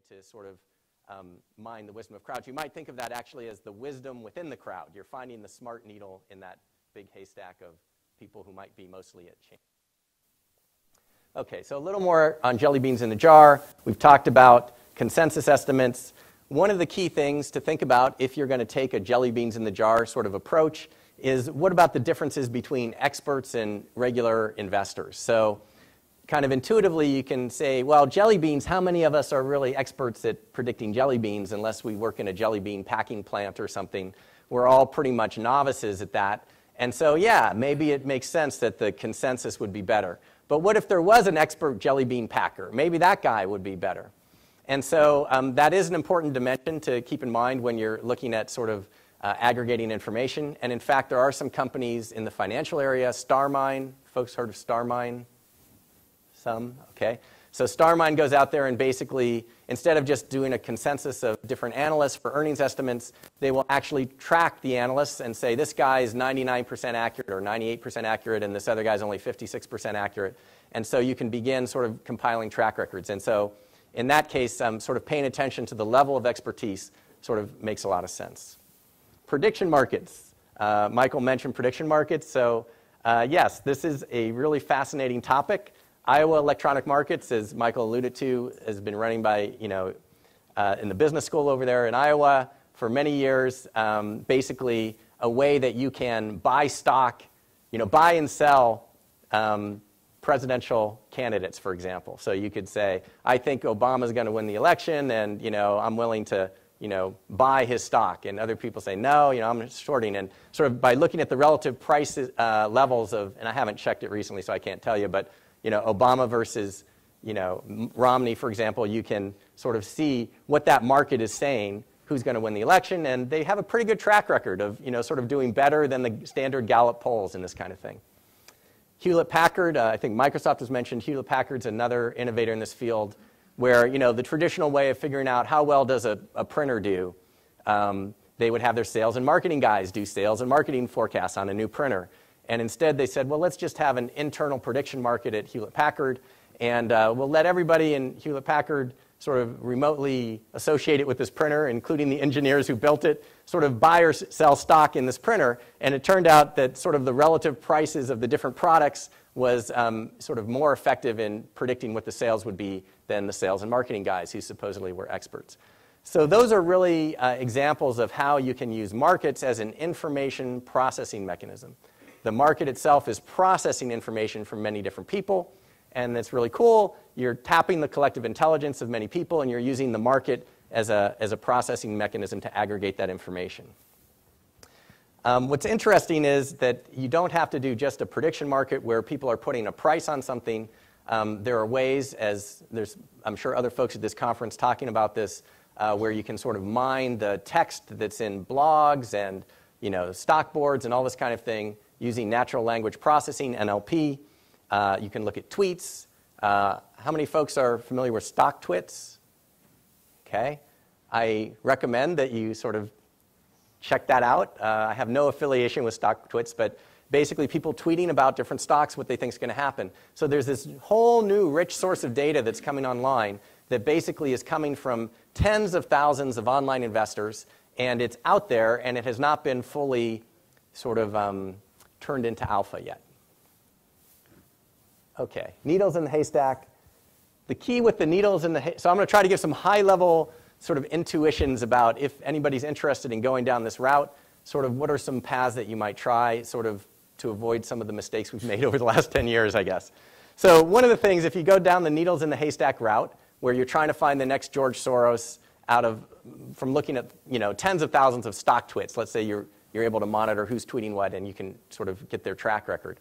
to sort of mine the wisdom of crowds. You might think of that actually as the wisdom within the crowd. You're finding the smart needle in that big haystack of people who might be mostly at change. Okay, so a little more on jelly beans in the jar. We've talked about consensus estimates. One of the key things to think about if you're going to take a jelly beans in the jar sort of approach is what about the differences between experts and regular investors? So kind of intuitively you can say, well, jelly beans, how many of us are really experts at predicting jelly beans unless we work in a jelly bean packing plant or something? We're all pretty much novices at that. And so, yeah, maybe it makes sense that the consensus would be better. But what if there was an expert jelly bean packer? Maybe that guy would be better. And so that is an important dimension to keep in mind when you're looking at sort of aggregating information. And in fact, there are some companies in the financial area, StarMine. Folks heard of StarMine? Some? Okay. So StarMine goes out there and basically, instead of just doing a consensus of different analysts for earnings estimates, they will actually track the analysts and say this guy is 99% accurate or 98% accurate and this other guy is only 56% accurate. And so you can begin sort of compiling track records. And so in that case, sort of paying attention to the level of expertise sort of makes a lot of sense. Prediction markets. Michael mentioned prediction markets. So yes, this is a really fascinating topic. Iowa Electronic Markets, as Michael alluded to, has been running by, in the business school over there in Iowa for many years, basically a way that you can buy stock, buy and sell presidential candidates, for example. So you could say, I think Obama's going to win the election, and, I'm willing to, buy his stock. And other people say, no, I'm shorting. And sort of by looking at the relative price levels of, and I haven't checked it recently, so I can't tell you, but Obama versus, Romney, for example, you can sort of see what that market is saying, who's going to win the election, and they have a pretty good track record of, sort of doing better than the standard Gallup polls and this kind of thing. Hewlett-Packard, I think Microsoft was mentioned. Hewlett-Packard's another innovator in this field where, the traditional way of figuring out how well does a printer do, they would have their sales and marketing guys do sales and marketing forecasts on a new printer. And instead they said, well, let's just have an internal prediction market at Hewlett-Packard, and we'll let everybody in Hewlett-Packard sort of remotely associate it with this printer, including the engineers who built it, sort of buy or sell stock in this printer. And it turned out that sort of the relative prices of the different products was sort of more effective in predicting what the sales would be than the sales and marketing guys who supposedly were experts. So those are really examples of how you can use markets as an information processing mechanism. The market itself is processing information from many different people, and that's really cool. You're tapping the collective intelligence of many people, and you're using the market as a processing mechanism to aggregate that information. What's interesting is that you don't have to do just a prediction market where people are putting a price on something. There are ways, as I'm sure other folks at this conference talking about this, where you can sort of mine the text that's in blogs and stock boards and all this kind of thing, using natural language processing, NLP. You can look at tweets. How many folks are familiar with stock twits? Okay. I recommend that you sort of check that out. I have no affiliation with stock twits, but basically people tweeting about different stocks, what they think is going to happen. So there's this whole new rich source of data that's coming online that basically is coming from tens of thousands of online investors, and it's out there, and it has not been fully sort of turned into alpha yet. Okay, needles in the haystack. The key with the needles in the haystack, so I'm going to try to give some high-level sort of intuitions about if anybody's interested in going down this route, sort of what are some paths that you might try sort of to avoid some of the mistakes we've made over the last 10 years, I guess. So one of the things, if you go down the needles in the haystack route, where you're trying to find the next George Soros from looking at tens of thousands of stock twits, let's say you're able to monitor who's tweeting what, and you can sort of get their track record.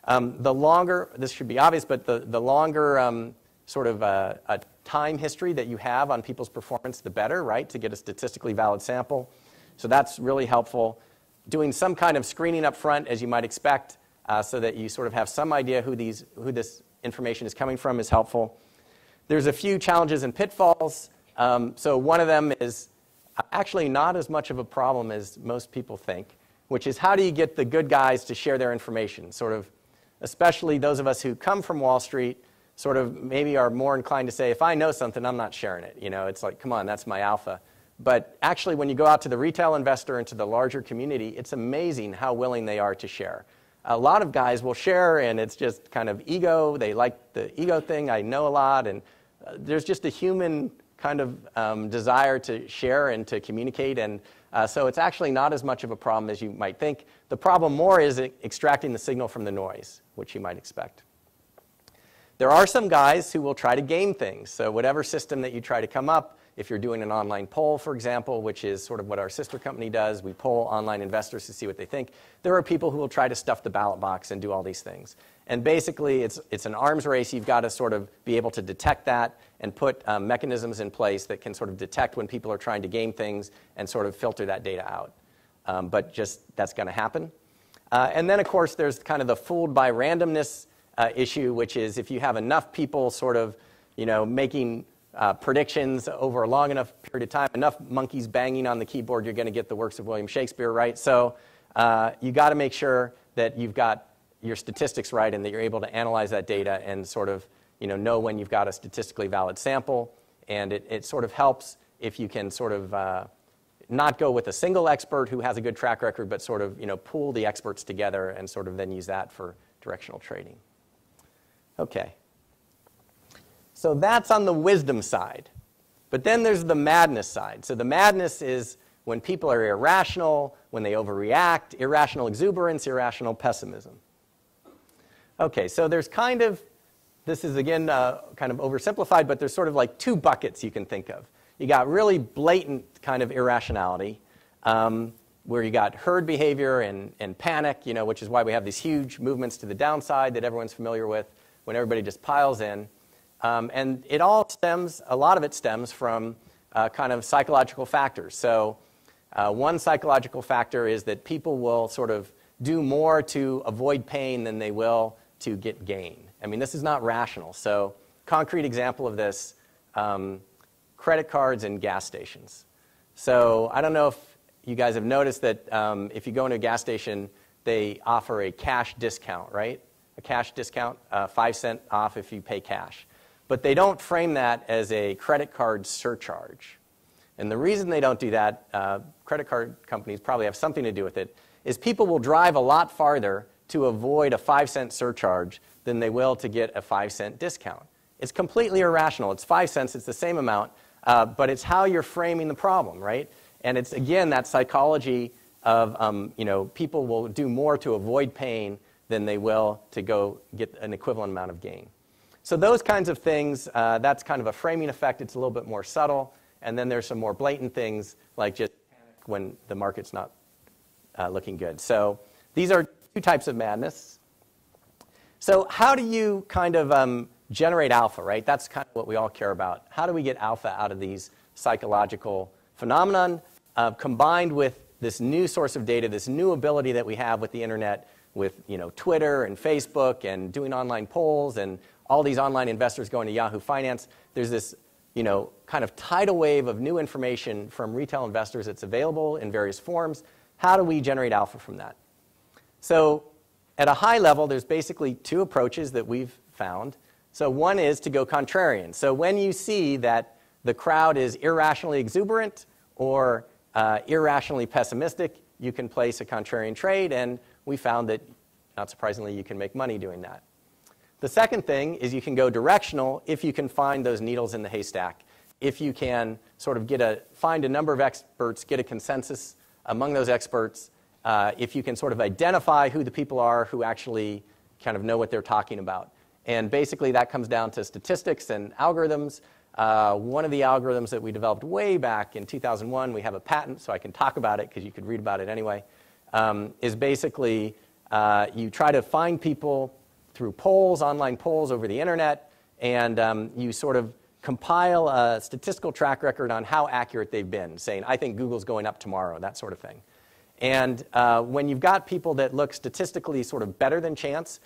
The longer, this should be obvious, but the longer sort of a time history that you have on people's performance, the better, right, to get a statistically valid sample. So that's really helpful. Doing some kind of screening up front, as you might expect, so that you sort of have some idea who this information is coming from is helpful. There's a few challenges and pitfalls. So one of them is actually not as much of a problem as most people think, which is how do you get the good guys to share their information, sort of, especially those of us who come from Wall Street, sort of maybe are more inclined to say, if I know something, I'm not sharing it. You know, it's like, come on, that's my alpha. But actually, when you go out to the retail investor and to the larger community, it's amazing how willing they are to share. A lot of guys will share, and it's just kind of ego. They like the ego thing. I know a lot, and there's just a human kind of desire to share and to communicate, and so it's actually not as much of a problem as you might think. The problem more is extracting the signal from the noise, which you might expect. There are some guys who will try to game things. So whatever system that you try to come up, if you're doing an online poll, for example, which is sort of what our sister company does, we poll online investors to see what they think. There are people who will try to stuff the ballot box and do all these things. And basically, it's an arms race. You've got to sort of be able to detect that and put mechanisms in place that can sort of detect when people are trying to game things and sort of filter that data out. But just that's going to happen. And then, of course, there's kind of the fooled by randomness issue, which is if you have enough people sort of, you know, making predictions over a long enough period of time, enough monkeys banging on the keyboard, you're going to get the works of William Shakespeare, right? So you got to make sure that you've got your statistics right and that you're able to analyze that data and sort of, you know when you've got a statistically valid sample. And it sort of helps if you can sort of not go with a single expert who has a good track record, but sort of, you know, pool the experts together and sort of then use that for directional trading. Okay. So that's on the wisdom side. But then there's the madness side. So the madness is when people are irrational, when they overreact, irrational exuberance, irrational pessimism. Okay, so there's kind of, this is again kind of oversimplified, but there's sort of like two buckets you can think of. You got really blatant kind of irrationality, where you got herd behavior and panic, you know, which is why we have these huge movements to the downside that everyone's familiar with when everybody just piles in. And it all stems, a lot of it stems from kind of psychological factors. So one psychological factor is that people will sort of do more to avoid pain than they will to get gain. I mean, this is not rational. So concrete example of this, credit cards and gas stations. So I don't know if you guys have noticed that if you go into a gas station, they offer a cash discount, right? A cash discount, 5 cents off if you pay cash. But they don't frame that as a credit card surcharge. And the reason they don't do that, credit card companies probably have something to do with it, is people will drive a lot farther to avoid a 5 cent surcharge than they will to get a 5 cent discount. It's completely irrational. It's 5 cents. It's the same amount. But it's how you're framing the problem, right? And it's, again, that psychology of, you know, people will do more to avoid pain than they will to go get an equivalent amount of gain. So those kinds of things, that's kind of a framing effect. It's a little bit more subtle. And then there's some more blatant things, like just panic when the market's not looking good. So these are two types of madness. So how do you kind of generate alpha, right? That's kind of what we all care about. How do we get alpha out of these psychological phenomenon combined with this new source of data, this new ability that we have with the internet, with, you know, Twitter and Facebook and doing online polls and all these online investors going to Yahoo Finance. There's this, you know, kind of tidal wave of new information from retail investors that's available in various forms. How do we generate alpha from that? So at a high level, there's basically two approaches that we've found. So one is to go contrarian. So when you see that the crowd is irrationally exuberant or irrationally pessimistic, you can place a contrarian trade, and we found that, not surprisingly, you can make money doing that. The second thing is you can go directional if you can find those needles in the haystack. If you can sort of find a number of experts, get a consensus among those experts, if you can sort of identify who the people are who actually kind of know what they're talking about. And basically that comes down to statistics and algorithms. One of the algorithms that we developed way back in 2001, we have a patent, so I can talk about it because you could read about it anyway, is basically you try to find people through polls, online polls over the internet, and you sort of compile a statistical track record on how accurate they've been, saying, I think Google's going up tomorrow, that sort of thing. And when you've got people that look statistically sort of better than chance,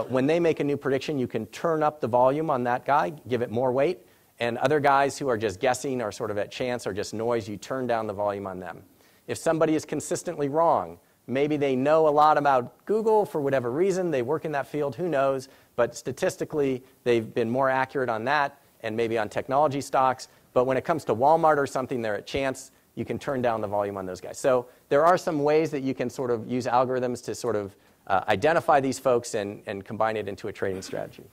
when they make a new prediction, you can turn up the volume on that guy, give it more weight, and other guys who are just guessing or sort of at chance or just noise, you turn down the volume on them. If somebody is consistently wrong, Maybe they know a lot about Google for whatever reason. They work in that field, who knows? But statistically, they've been more accurate on that and maybe on technology stocks. But when it comes to Walmart or something, they're at chance. You can turn down the volume on those guys. So there are some ways that you can sort of use algorithms to sort of identify these folks and combine it into a trading strategy.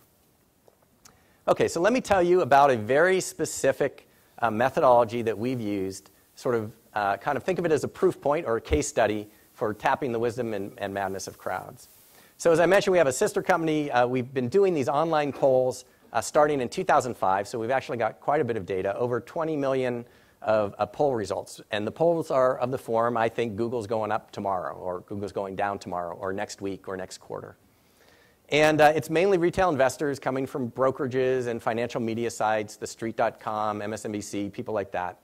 Okay, so let me tell you about a very specific methodology that we've used, sort of kind of think of it as a proof point or a case study for tapping the wisdom and madness of crowds. So as I mentioned, we have a sister company. We've been doing these online polls starting in 2005, so we've actually got quite a bit of data, over 20 million of poll results. And the polls are of the form, I think Google's going up tomorrow, or Google's going down tomorrow, or next week, or next quarter. And it's mainly retail investors coming from brokerages and financial media sites, TheStreet.com, MSNBC, people like that.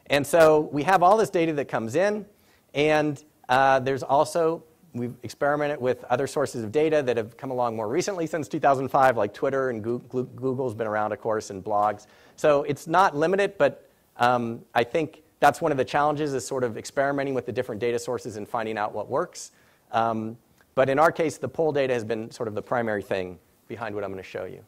And so we have all this data that comes in, and there's also, we've experimented with other sources of data that have come along more recently since 2005, like Twitter, and Google's been around, of course, and blogs. So it's not limited, but I think that's one of the challenges, is sort of experimenting with the different data sources and finding out what works. But in our case, the poll data has been sort of the primary thing behind what I'm going to show you.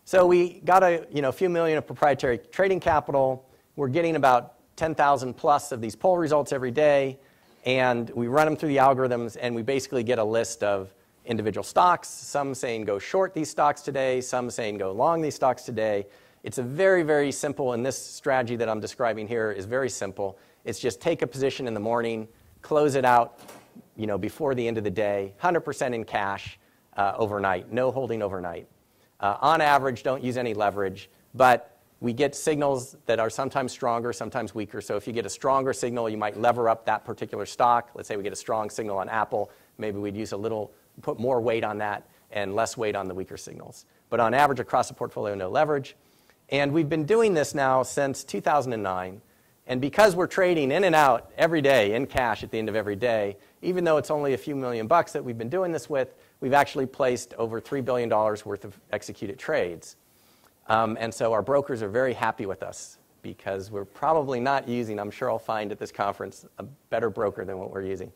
So we got a few million of proprietary trading capital. We're getting about 10,000 plus of these poll results every day. And we run them through the algorithms, and we basically get a list of individual stocks, some saying go short these stocks today, some saying go long these stocks today. It's a very, very simple, and this strategy that I'm describing here is very simple. It's just take a position in the morning, close it out before the end of the day, 100% in cash overnight, no holding overnight. On average, don't use any leverage, but we get signals that are sometimes stronger, sometimes weaker. So if you get a stronger signal, you might lever up that particular stock. Let's say we get a strong signal on Apple. Maybe we'd use put more weight on that and less weight on the weaker signals. But on average, across the portfolio, no leverage. And we've been doing this now since 2009. And because we're trading in and out every day in cash at the end of every day, even though it's only a few $million that we've been doing this with, we've actually placed over $3 billion worth of executed trades. And so our brokers are very happy with us, because we're probably not using, I'm sure I'll find at this conference, a better broker than what we're using.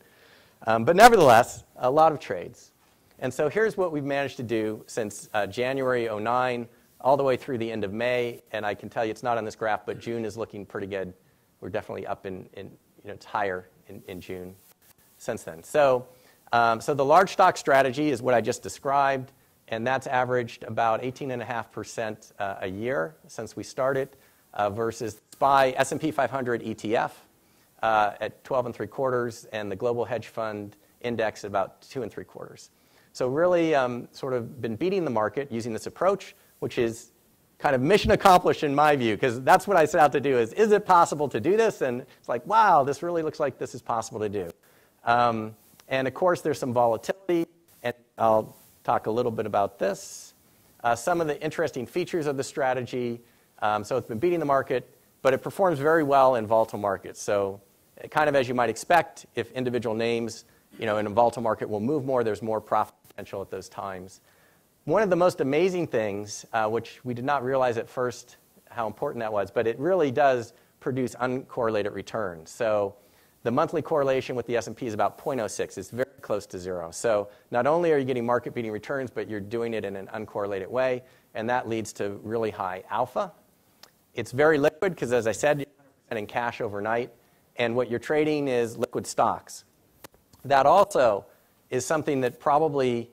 But nevertheless, a lot of trades. And so here's what we've managed to do since January 09 all the way through the end of May. And I can tell you it's not on this graph, but June is looking pretty good. We're definitely up it's higher in June since then. So the large stock strategy is what I just described. And that's averaged about 18.5% a year since we started, versus SPY S&P 500 ETF at 12.75%, and the Global Hedge Fund Index at about 2.75%. So really sort of been beating the market using this approach, which is kind of mission accomplished in my view, because that's what I set out to do is it possible to do this? And it's like, wow, this really looks like this is possible to do. And of course, there's some volatility, and I'll talk a little bit about this. Some of the interesting features of the strategy. So it's been beating the market, but it performs very well in volatile markets. So kind of as you might expect, if individual names in a volatile market will move more, there's more profit potential at those times. One of the most amazing things, which we did not realize at first how important that was, but it really does produce uncorrelated returns. So the monthly correlation with the S&P is about 0.06. It's very close to zero. So not only are you getting market-beating returns, but you're doing it in an uncorrelated way, and that leads to really high alpha. It's very liquid because, as I said, you're 100% in cash overnight, and what you're trading is liquid stocks. That also is something that probably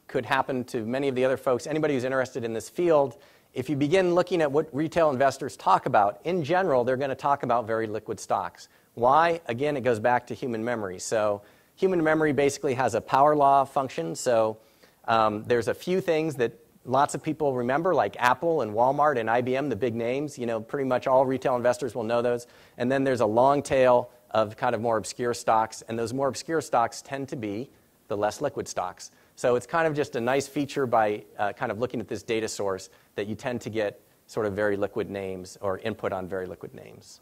could happen to many of the other folks. Anybody who's interested in this field, if you begin looking at what retail investors talk about, in general, they're going to talk about very liquid stocks. Why? Again, it goes back to human memory. So human memory basically has a power law function. So there's a few things that lots of people remember, like Apple and Walmart and IBM, the big names. Pretty much all retail investors will know those. And then there's a long tail of kind of more obscure stocks. And those more obscure stocks tend to be the less liquid stocks. So it's kind of just a nice feature by kind of looking at this data source that you tend to get sort of very liquid names or input on very liquid names.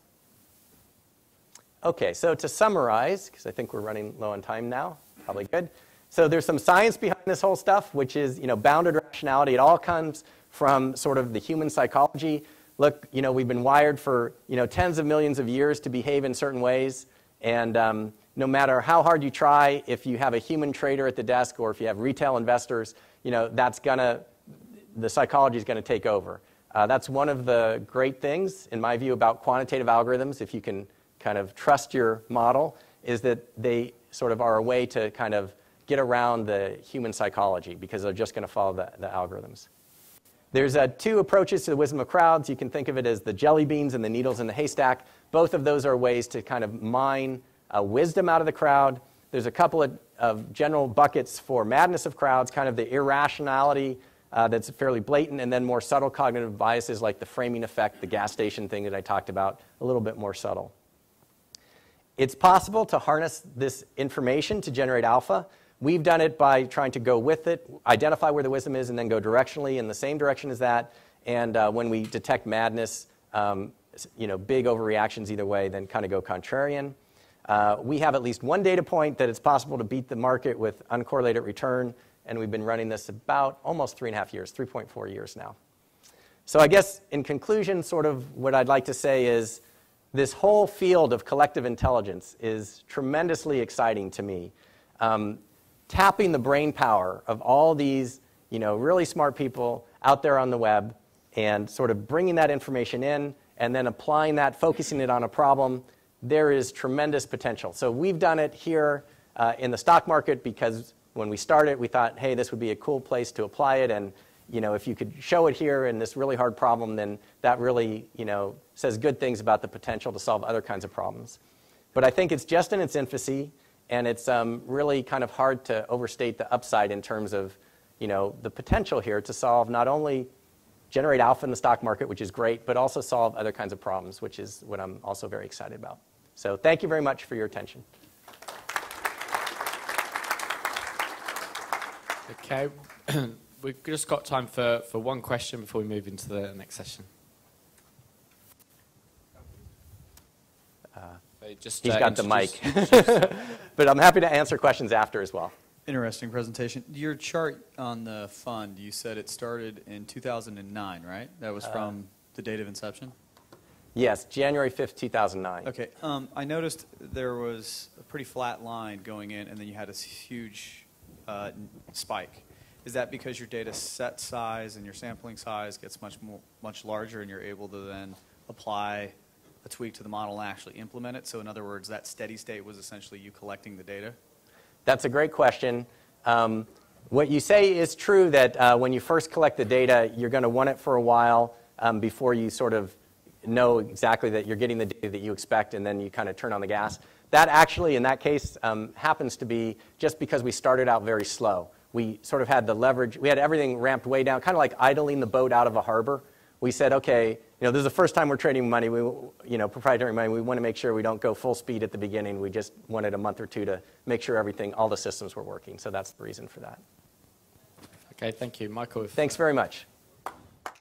Okay, so to summarize, because I think we're running low on time now, probably good. So there's some science behind this whole stuff, which is bounded rationality. It all comes from sort of the human psychology. Look, we've been wired for tens of millions of years to behave in certain ways, And no matter how hard you try, if you have a human trader at the desk or if you have retail investors, the psychology is going to take over. That's one of the great things, in my view, about quantitative algorithms, if you can kind of trust your model, is that they sort of are a way to kind of get around the human psychology because they're just going to follow the algorithms. There's two approaches to the wisdom of crowds. You can think of it as the jelly beans and the needles in the haystack. Both of those are ways to kind of mine wisdom out of the crowd. There's a couple of general buckets for madness of crowds, kind of the irrationality that's fairly blatant, and then more subtle cognitive biases like the framing effect, the gas station thing that I talked about, a little bit more subtle. It's possible to harness this information to generate alpha. We've done it by trying to go with it, identify where the wisdom is, and then go directionally in the same direction as that. And when we detect madness, big overreactions either way, then kind of go contrarian. We have at least one data point that it's possible to beat the market with uncorrelated return, and we've been running this about almost 3.5 years, 3.4 years now. So I guess in conclusion, sort of what I'd like to say is this whole field of collective intelligence is tremendously exciting to me. Tapping the brain power of all these really smart people out there on the web and sort of bringing that information in and then applying that, focusing it on a problem, there is tremendous potential. So we've done it here in the stock market because when we started, we thought, hey, this would be a cool place to apply it. And if you could show it here in this really hard problem, then that really says good things about the potential to solve other kinds of problems. But I think it's just in its infancy. And it's really kind of hard to overstate the upside in terms of, the potential here to solve not only generate alpha in the stock market, which is great, but also solve other kinds of problems, which is what I'm also very excited about. So thank you very much for your attention. Okay, we've just got time for one question before we move into the next session. He's got the mic. But I'm happy to answer questions after as well. Interesting presentation. Your chart on the fund, you said it started in 2009, right? That was from the date of inception? Yes, January 5th, 2009. Okay. I noticed there was a pretty flat line going in, and then you had this huge spike. Is that because your data set size and your sampling size gets much larger, and you're able to then apply a tweak to the model and actually implement it? So in other words, that steady state was essentially you collecting the data? That's a great question. What you say is true that when you first collect the data, you're going to want it for a while before you sort of know exactly that you're getting the data that you expect, and then you kind of turn on the gas. That actually, in that case, happens to be just because we started out very slow. We sort of had the leverage. We had everything ramped way down, kind of like idling the boat out of a harbor. We said, okay, this is the first time we're trading money, proprietary money. We want to make sure we don't go full speed at the beginning. We just wanted a month or two to make sure all the systems were working. So that's the reason for that. Okay, thank you. Michael. Thanks very much.